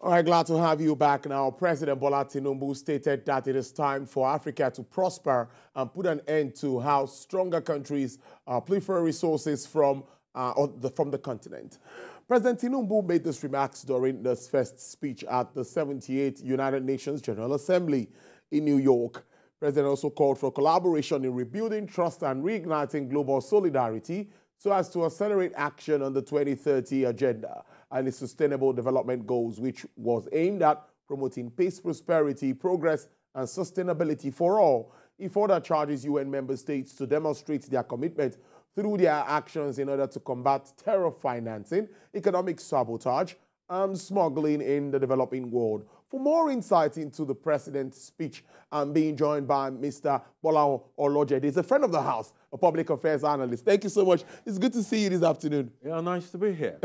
All right, glad to have you back now. President Bola Tinubu stated that it is time for Africa to prosper and put an end to how stronger countries pilfer resources from the continent. President Tinubu made these remarks during this first speech at the 78th United Nations General Assembly in New York. The President also called for collaboration in rebuilding trust and reigniting global solidarity so as to accelerate action on the 2030 agenda and its sustainable development goals, which was aimed at promoting peace, prosperity, progress, and sustainability for all. He further charges UN member states to demonstrate their commitment through their actions in order to combat terror financing, economic sabotage, and smuggling in the developing world. For more insight into the president's speech, I'm being joined by Mr. Bola Tinubu. He's a friend of the house, a public affairs analyst. Thank you so much. It's good to see you this afternoon. Yeah, nice to be here.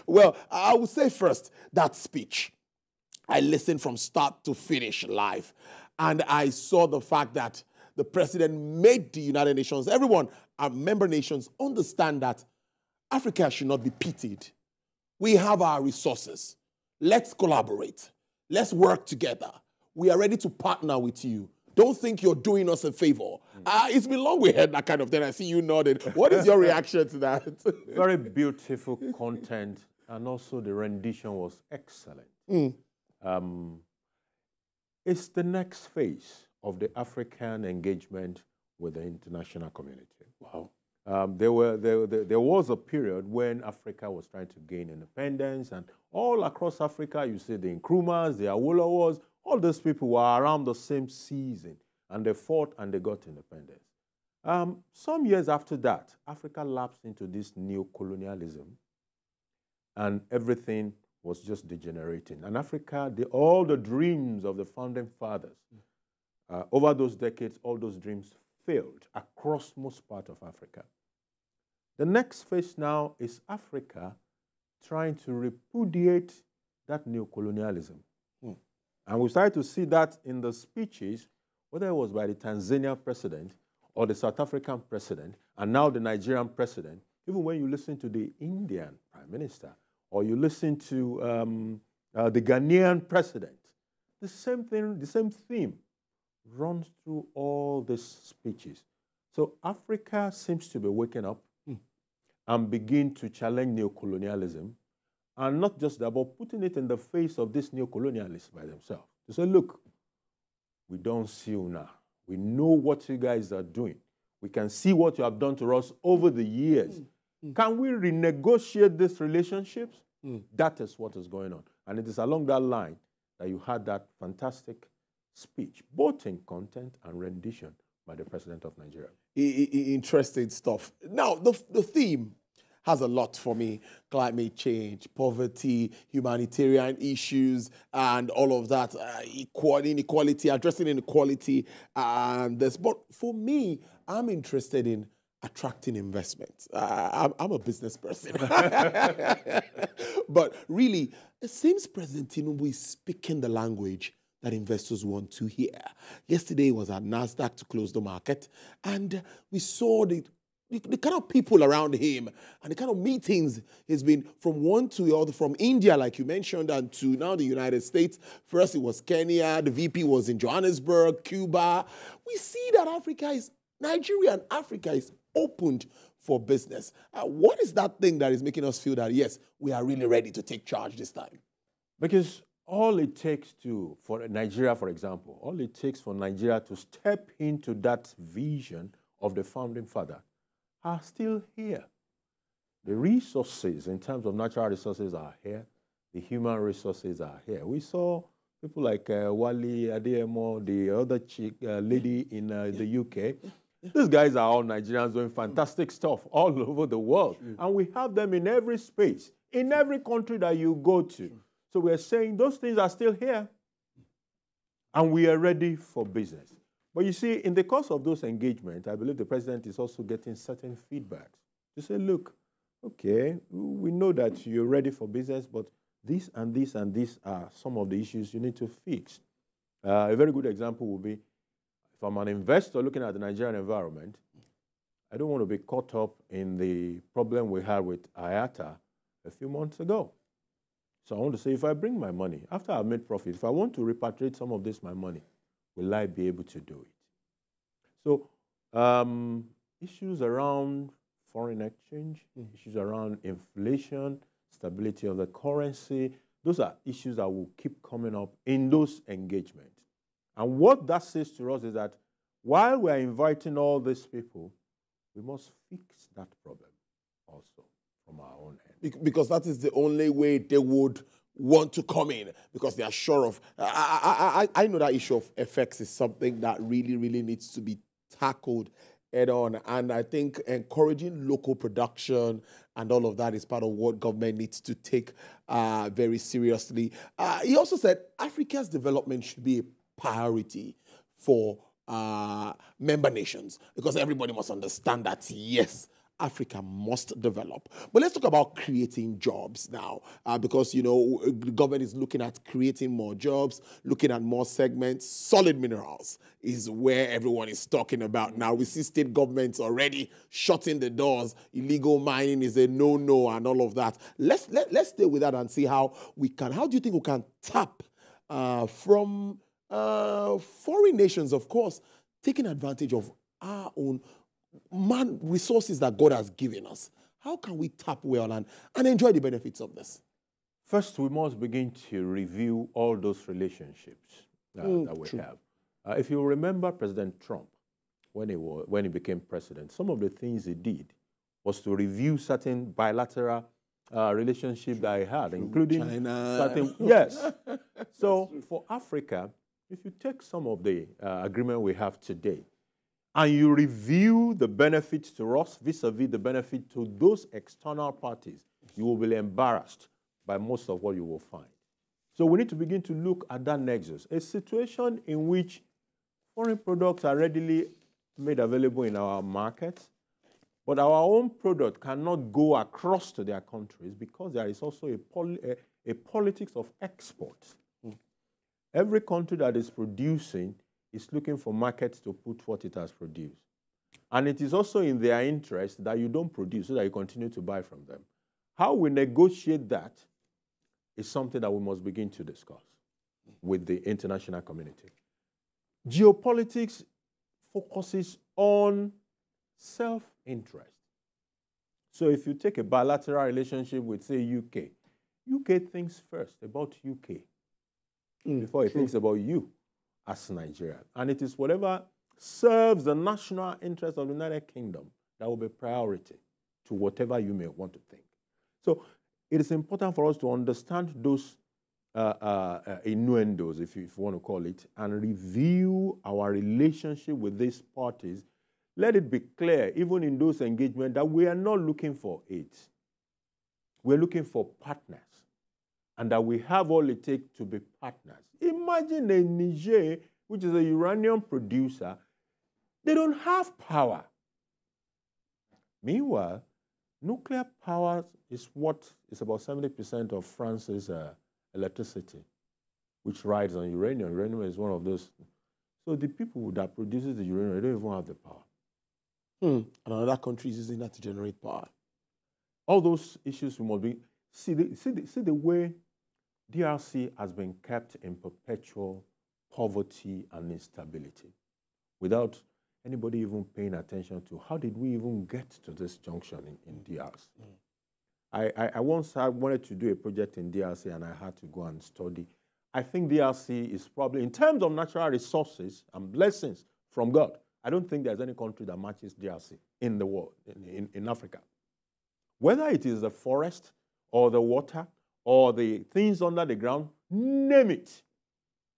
Well, I would say first, that speech, I listened from start to finish live, and I saw the fact that the president made the United Nations, everyone, our member nations, understand that Africa should not be pitied. We have our resources. Let's collaborate. Let's work together. We are ready to partner with you. Don't think you're doing us a favor. It's been long we heard that kind of thing. I see you nodded. What is your reaction to that? Very beautiful content, and also the rendition was excellent. It's the next phase of the African engagement with the international community. Wow. There was a period when Africa was trying to gain independence, and all across Africa, you see the Nkrumahs, the Awolowos, all those people were around the same season, and they fought and they got independence. Some years after that, Africa lapsed into this neo-colonialism, and everything was just degenerating. And Africa, all the dreams of the founding fathers, over those decades, all those dreams failed across most part of Africa. The next phase now is Africa trying to repudiate that neocolonialism. And we started to see that in the speeches, whether it was by the Tanzanian president or the South African president, and now the Nigerian president. Even when you listen to the Indian prime minister, or you listen to the Ghanaian president, the same thing, the same theme runs through all these speeches. So Africa seems to be waking up and begin to challenge neocolonialism, and not just that, but putting it in the face of these neocolonialists by themselves. To say, look, we don't see you now. We know what you guys are doing. We can see what you have done to us over the years. Can we renegotiate these relationships? That is what is going on. And it is along that line that you had that fantastic speech, both in content and rendition by the president of Nigeria. Interesting stuff. Now, the theme has a lot for me. Climate change, poverty, humanitarian issues, and all of that. Inequality, addressing inequality. And this. But for me, I'm interested in attracting investment. I'm a business person. But really, it seems President Tinubu is speaking the language that investors want to hear. Yesterday was at NASDAQ to close the market, and we saw the kind of people around him and the kind of meetings he's been from one to the other, from India, like you mentioned, and to now the United States. First it was Kenya, the VP was in Johannesburg, Cuba. We see that Nigeria and Africa is opened for business. What is that thing that is making us feel that, yes, we are really ready to take charge this time? Because all it takes for Nigeria, for example, all it takes for Nigeria to step into that vision of the founding father are still here. The resources in terms of natural resources are here. The human resources are here. We saw people like Wali Adeyemo, the other lady in the UK. These guys are all Nigerians doing fantastic stuff all over the world. And we have them in every space, in every country that you go to. So we're saying those things are still here, and we are ready for business. But you see, in the course of those engagements, I believe the president is also getting certain feedbacks to say, look, okay, we know that you're ready for business, but this and this and this are some of the issues you need to fix. A very good example would be, if I'm an investor looking at the Nigerian environment, I don't want to be caught up in the problem we had with IATA a few months ago. So I want to say, if I bring my money, after I've made profit, if I want to repatriate some of this, my money, will I be able to do it? So issues around foreign exchange, issues around inflation, stability of the currency, those are issues that will keep coming up in those engagements. And what that says to us is that while we're inviting all these people, we must fix that problem also from our own end. Because that is the only way they would want to come in, because they are sure of... I know that issue of FX is something that really, really needs to be tackled head on. And I think encouraging local production and all of that is part of what government needs to take very seriously. He also said Africa's development should be a priority for member nations, because everybody must understand that, yes, Africa must develop. But let's talk about creating jobs now, because, you know, the government is looking at creating more jobs, looking at more segments. Solid minerals is where everyone is talking about now. We see state governments already shutting the doors. Illegal mining is a no-no and all of that. Let's stay with that and see how we can. How do you think we can tap from foreign nations, of course, taking advantage of our own resources that God has given us? How can we tap well and enjoy the benefits of this? First, we must begin to review all those relationships that we have. If you remember President Trump, when he became president, some of the things he did was to review certain bilateral relationships that he had, including China. Certain... Yes. So for Africa, if you take some of the agreement we have today, and you review the benefits to us vis-a-vis the benefit to those external parties, you will be embarrassed by most of what you will find. So we need to begin to look at that nexus, a situation in which foreign products are readily made available in our markets, but our own product cannot go across to their countries because there is also a politics of exports. Every country that is producing is looking for markets to put what it has produced. And it is also in their interest that you don't produce so that you continue to buy from them. How we negotiate that is something that we must begin to discuss with the international community. Geopolitics focuses on self-interest. So if you take a bilateral relationship with, say, UK thinks first about UK before it thinks about you as Nigeria. And it is whatever serves the national interest of the United Kingdom that will be priority to whatever you may want to think. So it is important for us to understand those innuendos, if you want to call it, and review our relationship with these parties. Let it be clear, even in those engagements, that we are not looking for aid. We're looking for partners, and that we have all it takes to be partners. Imagine a Niger, which is a uranium producer, they don't have power. Meanwhile, nuclear power is what is about 70% of France's electricity, which rides on uranium. Uranium is one of those. So the people that produces the uranium, they don't even have the power. And another country is using that to generate power. All those issues we must be... See the way DRC has been kept in perpetual poverty and instability without anybody even paying attention to how did we even get to this junction in DRC. I once wanted to do a project in DRC and I had to go and study. I think DRC is probably, in terms of natural resources and blessings from God, I don't think there's any country that matches DRC in the world, in Africa. Whether it is the forest or the water or the things under the ground, name it.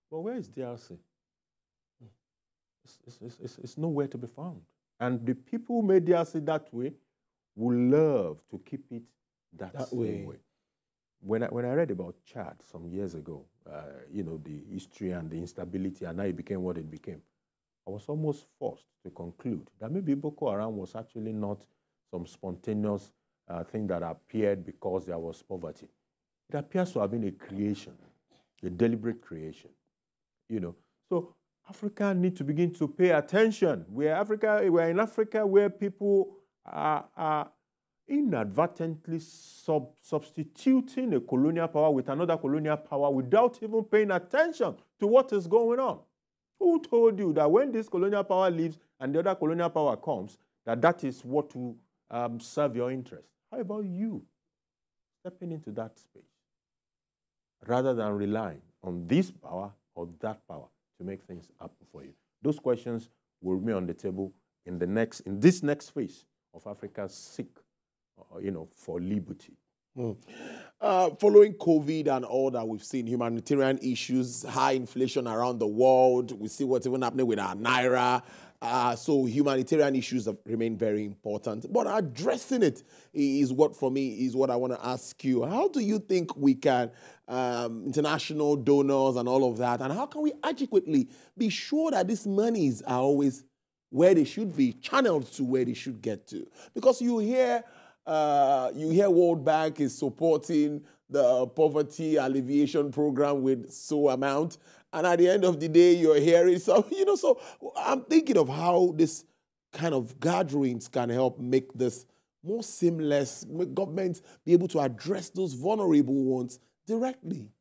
But where is DRC? It's nowhere to be found. And the people who made DRC that way will love to keep it that same way. When I read about Chad some years ago, you know, the history and the instability, and now it became what it became, I was almost forced to conclude that maybe Boko Haram was actually not some spontaneous thing that appeared because there was poverty. It appears to have been a creation, a deliberate creation, you know. So Africa needs to begin to pay attention. We're in Africa where people are inadvertently substituting a colonial power with another colonial power without even paying attention to what is going on. Who told you that when this colonial power leaves and the other colonial power comes, that is what will serve your interest? How about you stepping into that space rather than relying on this power or that power to make things happen for you? Those questions will remain on the table in this next phase of Africa's seek, for liberty. Following COVID and all that we've seen, humanitarian issues, high inflation around the world, we see what's even happening with our Naira. So humanitarian issues have remained very important. But addressing it is what, for me, is what I want to ask you. How do you think we can, international donors and all of that, and how can we adequately be sure that these monies are always where they should be, channeled to where they should get to? Because you hear World Bank is supporting the poverty alleviation program with so amount, and at the end of the day, you're hearing some, so I'm thinking of how this kind of gatherings can help make this more seamless, make governments be able to address those vulnerable ones directly.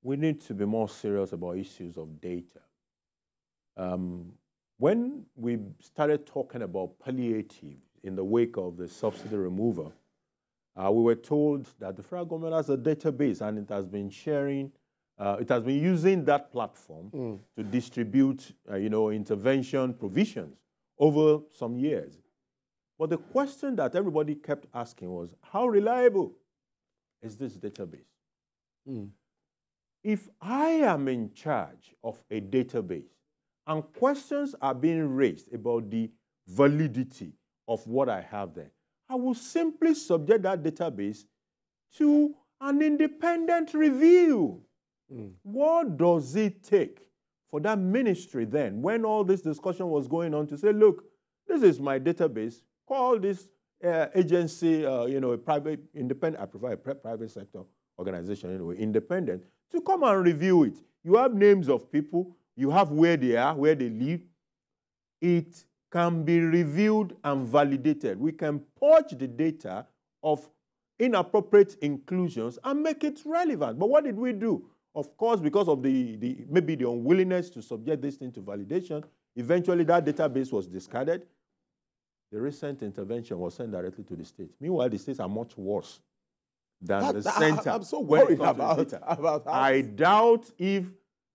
We need to be more serious about issues of data. When we started talking about palliative in the wake of the subsidy removal, we were told that the federal government has a database and it has been sharing, it has been using that platform to distribute, intervention provisions over some years. But the question that everybody kept asking was, how reliable is this database? If I am in charge of a database and questions are being raised about the validity of what I have there, I will simply subject that database to an independent review. What does it take for that ministry then, when all this discussion was going on, to say, look, this is my database, call this agency, a private, independent, I prefer a private sector organization, independent, to come and review it. You have names of people, you have where they are, where they live. It can be reviewed and validated. We can purge the data of inappropriate inclusions and make it relevant. But what did we do? Of course, because of maybe the unwillingness to subject this thing to validation, eventually that database was discarded. The recent intervention was sent directly to the states. Meanwhile, the states are much worse than the center. I'm so worried about how I doubt if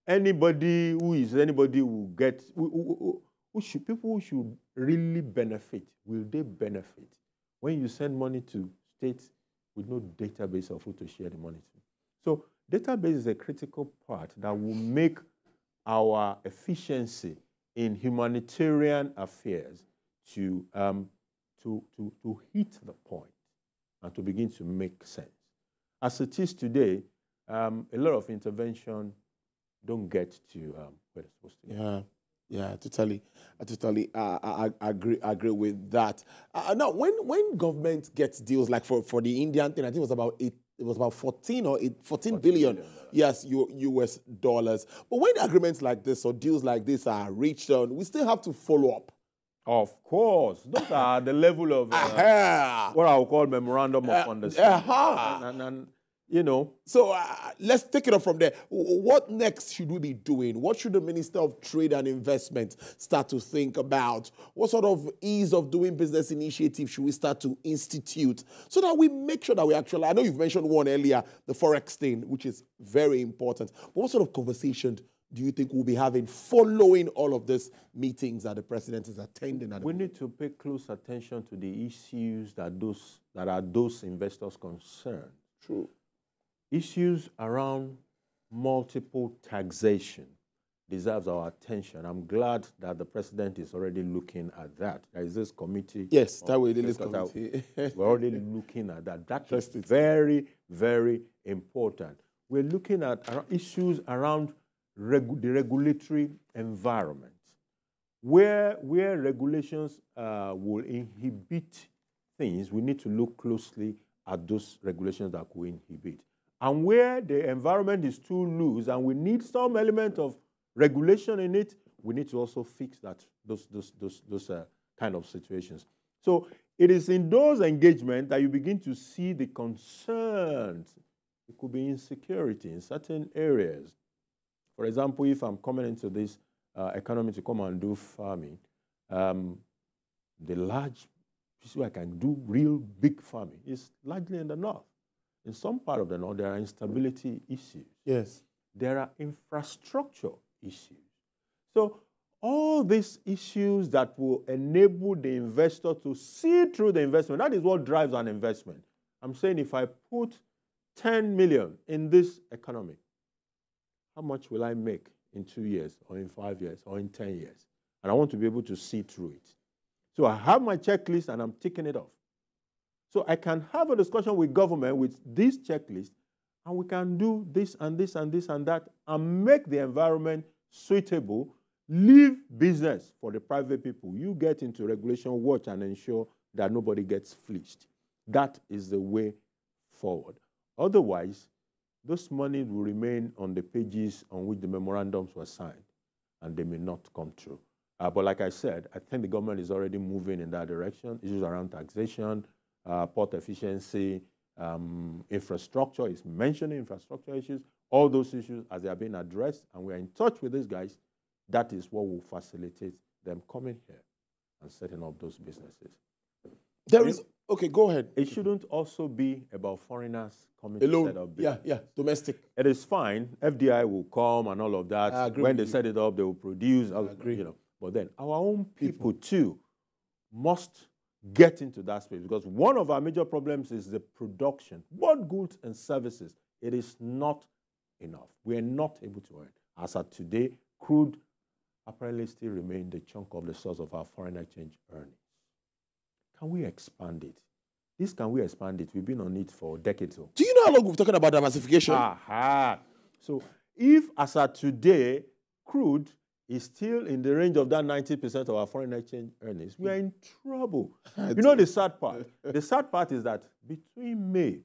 anybody will get, people who should really benefit, will they benefit when you send money to states with no database of who to share the money to? So database is a critical part that will make our efficiency in humanitarian affairs to hit the point and to begin to make sense. As it is today, a lot of intervention don't get to where it's supposed to go. Yeah, totally. I agree with that. Now, when government gets deals like for the Indian thing, I think it was about 14 billion. Yes, US dollars. But when agreements like this or deals like this are reached on, we still have to follow up. Of course, those are the level of what I would call memorandum of understanding. So let's take it up from there. What next should we be doing? What should the Minister of Trade and Investment start to think about? What sort of ease of doing business initiative should we start to institute so that we make sure that we actually, I know you've mentioned one earlier, the Forex thing, which is very important. But what sort of conversation do you think we'll be having following all of these meetings that the president is attending? We need to pay close attention to the issues that are those investors concerned. True. Issues around multiple taxation deserves our attention. I'm glad that the president is already looking at that. There is this committee. Yes, that way this committee. We're already looking at that. That is very, very important. We're looking at issues around the regulatory environment, where regulations will inhibit things. We need to look closely at those regulations that will inhibit. And where the environment is too loose and we need some element of regulation in it, we need to also fix those kind of situations. So it is in those engagements that you begin to see the concerns. It could be insecurity in certain areas. For example, if I'm coming into this economy to come and do farming, the large places where I can do real big farming is largely in the north. In some part of the north, there are instability issues. Yes. There are infrastructure issues. So all these issues that will enable the investor to see through the investment, that is what drives an investment. I'm saying if I put 10 million in this economy, how much will I make in 2 years or in 5 years or in 10 years? And I want to be able to see through it. So I have my checklist and I'm ticking it off. So I can have a discussion with government with this checklist, and we can do this and this and this and that and make the environment suitable, leave business for the private people. You get into regulation, watch and ensure that nobody gets fleeced. That is the way forward. Otherwise, those money will remain on the pages on which the memorandums were signed, and they may not come true. But like I said, I think the government is already moving in that direction. Issues around taxation, port efficiency, infrastructure, is mentioning infrastructure issues, all those issues as they are being addressed, and we are in touch with these guys. That is what will facilitate them coming here and setting up those businesses. There is, okay, go ahead. It shouldn't also be about foreigners coming to set up business. Yeah, domestic. It is fine. FDI will come and all of that. I agree when with they you. set it up, they will produce. I agree. You know. But then our own people too must get into that space, because one of our major problems is the production, both goods and services. It is not enough. We are not able to earn. As of today, crude apparently still remains the chunk of the source of our foreign exchange earnings. Can we expand it? Can we expand it? We've been on it for decades. Do you know how long we've been talking about diversification? Aha. So if, as of today, crude is still in the range of that 90% of our foreign exchange earnings, we are in trouble. You know the sad part? The sad part is that between May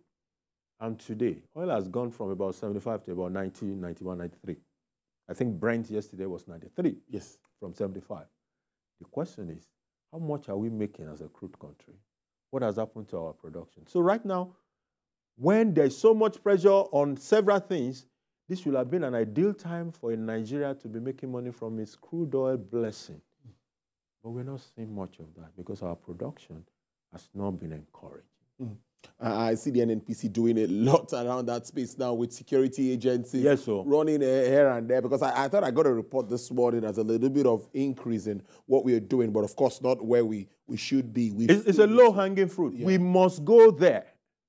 and today, oil has gone from about 75 to about 90, 91, 93. I think Brent yesterday was 93. Yes. From 75. The question is, how much are we making as a crude country? What has happened to our production? So right now, when there's so much pressure on several things, this will have been an ideal time for Nigeria to be making money from its crude oil blessing. But we're not seeing much of that because our production has not been encouraged. I see the NNPC doing a lot around that space now with security agencies running here and there, because I thought I got a report this morning as a little bit of increase in what we are doing, but of course not where we should be. It's a low-hanging fruit. Yeah. We must go there.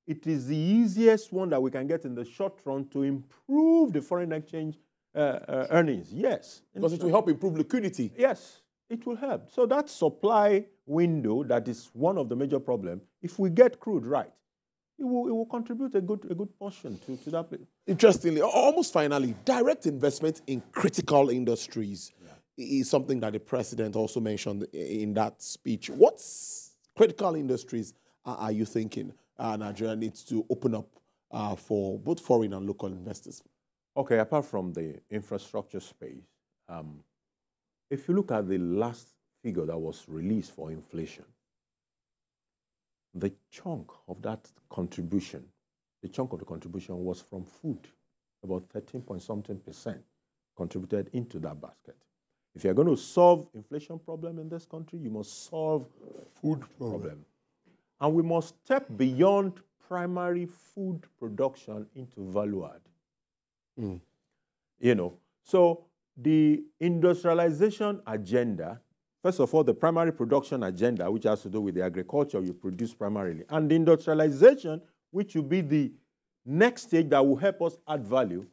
It is the easiest one that we can get in the short run to improve the foreign exchange earnings. Yes. Because it will help improve liquidity. Yes, it will help. So that supply window, that is one of the major problems, if we get crude right, it will contribute a good portion to that. Interestingly, almost finally, direct investment in critical industries is something that the president also mentioned in that speech. What critical industries are you thinking Nigeria needs to open up for both foreign and local investors? Okay, apart from the infrastructure space, if you look at the last figure that was released for inflation, the chunk of that contribution, was from food. About 13-point-something% contributed into that basket. If you're going to solve inflation problem in this country, you must solve food problem. And we must step beyond primary food production into value add. You know, so the industrialization agenda, first of all, the primary production agenda, which has to do with the agriculture you produce primarily, and the industrialization, which will be the next stage that will help us add value,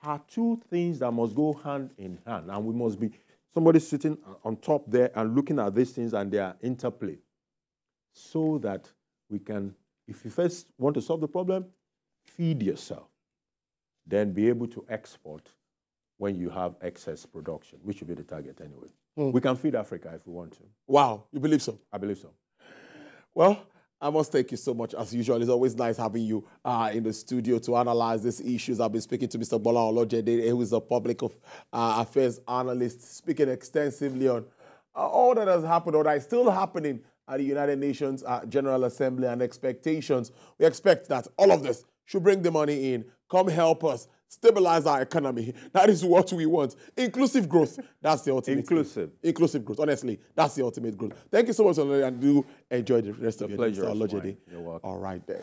are two things that must go hand in hand. And we must be somebody sitting on top there and looking at these things and their interplay, so that we can, if you first want to solve the problem, feed yourself, then be able to export when you have excess production, which should be the target anyway. We can feed Africa if we want to. Wow, you believe so? I believe so. Well, I must thank you so much. As usual, it's always nice having you in the studio to analyze these issues. I've been speaking to Mr. Bola Olojede, who is a public affairs analyst, speaking extensively on all that has happened or that is still happening at the United Nations General Assembly and expectations. We expect that all of this should bring the money in, come help us, stabilize our economy. That is what we want. Inclusive growth. That's the ultimate. Inclusive growth. Honestly, that's the ultimate growth. Thank you so much, and do enjoy the rest of your day. Pleasure. You're welcome. All right, then.